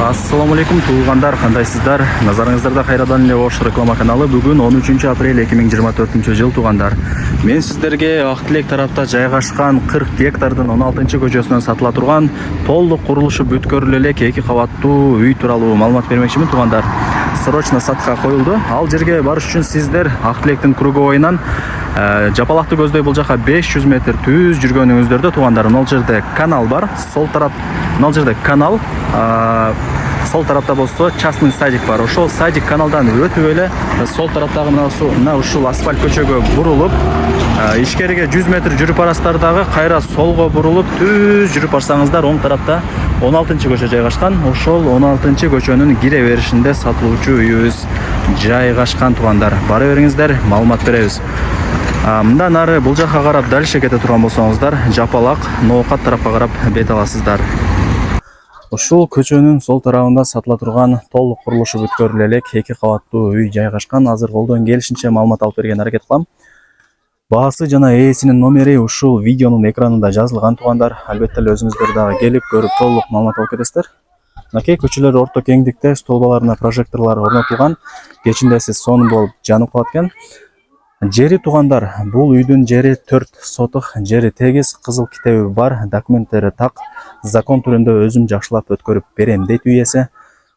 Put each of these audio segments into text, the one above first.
Ассаламу алейкум туугандар, кандайсыздар? Назарыңыздарда кайрадан эле Ош реклама каналы. Бүгүн 13 апрель 2024 жыл туугандар. Мен сиздерге Ак Тилек тарапта жайгашкан 40 гектардын 16 көчөсүнөн сатыла турган толук курулушу бүткөрүлө элек 2 кабаттуу үй тууралуу маалымат бермекчимин туугандар. Срочно сатка коюлду. Ал жерге барыш үчүн сиздер Ак Тилектин круговойунан жапалакты көздөй бул жака 500 метр түз жүргөнүңүздөрдө туугандар. Мына жерде канал бар. Сол тарап, мына жерде канал, сол тарапта болсо частный садик бар. Ошол садик каналдан өтүп эле сол тараптагы мына ушул асфальт көчөгө бурулуп, ишкериге 100 метр жүрүп барасыздар дагы, кайра солго бурулуп түз жүрүп барсаңыздар оң тарапта 16 көчө жайгашкан. Ошол 16 көчөнүн кире беришинде сатылуучу үйүбүз жайгашкан туугандар. Бара бериңиздер, маалымат беребиз. Мындан ары бул жака карап дальше кете турган болсоңуздар, жапалак Ноокат тарапка карап бет аласыздар. Ушул көчөнүн сол тарабында сатыла турган толук курулушу бүткөрүлө элек 2 кабаттуу үй жайгашкан. Азыр колдон келишинче маалымат алып берген аракет кылам. Баасы жана ээсинин номери ушул видеонун экранында жазылган туугандар. Албетте эле өзүңүздөр дагы келип көрүп толук маалымат алып кетесиздер. Мынакей көчөлөр орто кеңдикте, столбаларына прожекторлор орнотулган. Кечинде сиз сонун болуп жанып калат экен. Жери туугандар, бул үйдүн жери 4 соток, жери тегиз, кызыл китеби бар, документтери так, закон түрүндө өзүм жакшылап өткөрүп берем дейт үйеси.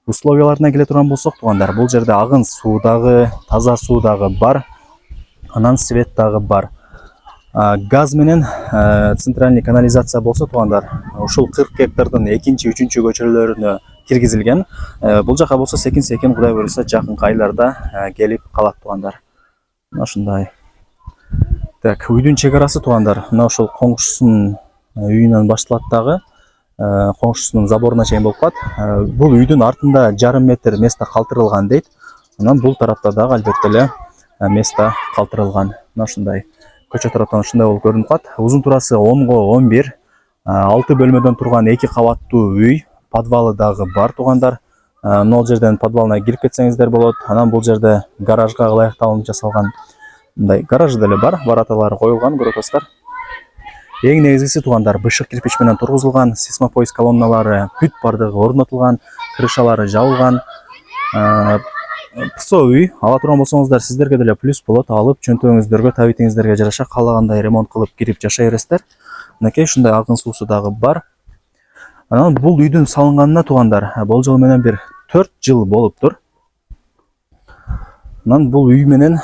Условияларына келе турган болсок туугандар, бул жерде агын суу дагы, таза суу дагы бар, анан свет дагы бар. Газ менен центральный канализация болсо туугандар, ушул 40 гектардын 2-3 көчөлөрүнө киргизилген. Бул жака болсо секин Кудай буйруса жакынкы айларда келип калат туугандар. Ушундай. Так, үйдүн чек арасы туугандар, мына ошол коңшусунун үйүнөн башталат дагы, коңшусунун заборуна чейин болуп калат. Бул үйдүн артында 1,5 метр место калтырылган дейт. Анан бул тарапта дагы албетте эле место калтырылган. Мына ушундай. Көчө тараптан ушундай болуп көрүнүп калат. Узун турасы 10-11, 6 бөлмөдөн турган 2 кабаттуу үй, подвалы дагы бар туугандар. Мына жерден подвалына кирип кетсеңиздер болот. Анан бул жерде гаражга ылайыкталып жасалган мындай гараж деле бар, бараталары коюлган, көрүп атасыздар. Эң негизгиси туугандар, бышык кирпич менен тургузулган, сейсмопоиск колонналары бүт бардыгы орнотулган, крышалары жабылган. ПСО үй ала турган болсоңуздар, сиздерге деле плюс болот. Алып чөнтөгүңүздөргө, табитиңиздерге жараша каалагандай ремонт кылып кирип жашай бересиздер. Мынакей ушундай агын суусу дагы бар. Анан бул үйдүн салынганына туугандар, болжол менен бир 4 жыл болуптур. Анан бул үй менен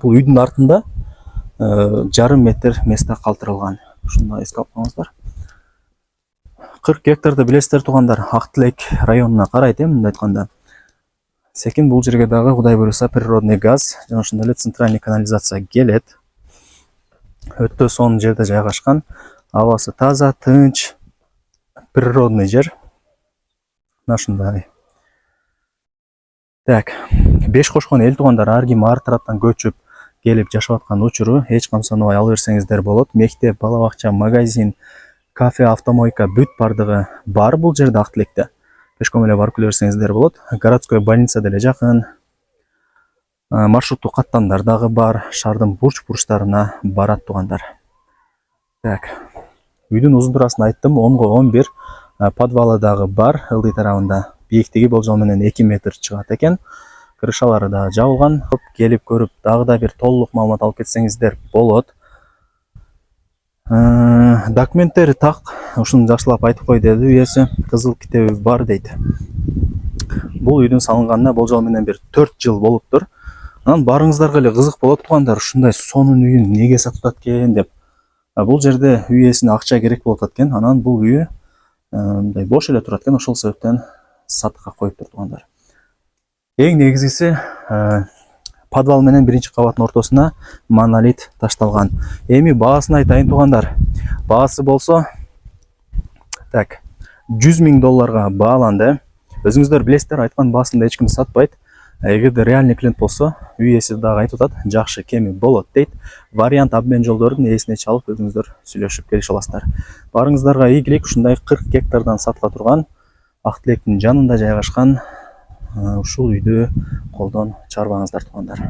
бул үйдүн артында 1,5 метр место калтырылган. Ушуну эске алып коюңуздар. 40 гектарды билесиздер туугандар, Ак Тилек районуна карайт, мындай айтканда. Секин бул жерге дагы Кудай буйруса природный газ жана ошондой эле центральный канализация келет. Өтө сонун жерде жайгашкан. Абасы таза, тынч, природный жер. Мына ушундай. Так, 5 кошкон эл туугандар, ар ким ар тараптан көчүп келип жашап аткан учуру эч камсынабай ала берсеңиздер болот. Мектеп, бала бакча, магазин, кафе, автомойка бүт бардыгы бар бул жерде Ак Тилекте. Пешком эле барып келе берсеңиздер болот. Городской больница деле жакын. Маршруттуу каттамдар дагы бар, шаардын бурч-бурчтарына барат туугандар. Так, үйдүн узун турасын айттым, 10-11, подвалы дагы бар, ылдый тарабында. Бийиктиги болжол менен 2 метр чыгат экен. Крышалары да жабылган. Келип көрүп дагы да бир толук маалымат алып кетсеңиздер болот. Документтери так, ушуну жакшылап айтып кой деди үйеси. Кызыл китеби бар дейт. Бул үйдүн салынганына болжол менен бир 4 жыл болуптур. Анан барыңыздарга эле кызык болот туугандар, ушундай сонун үйүн неге сатып атат экен деп. Бул жерде үйесине акча керек болуп атат экен. Анан бул үйү мындай бош эле турат экен, ошол себептен сатыкка коюптур туугандар. Эң негизгиси подвал менен биринчи кабаттын ортосуна монолит ташталган. Эми баасын айтайын туугандар. Баасы болсо так, $100,000 бааланды. Өзүңүздөр билесиздер, айткан баасында эч ким сатпайт. Эгерде реальный клиент болсо, үй ээси дагы айтып атат, жакшы кеми болот дейт. Вариант обмен жолдорун ээсине чалып өзүңүздөр сүйлөшүп келише аласыздар. Барыңыздарга ийгилик, ушундай 40 гектардан сатыла турган Ак Тилектин жанында жайгашкан ушул үйдү колдон чыгарбаңыздар туугандар.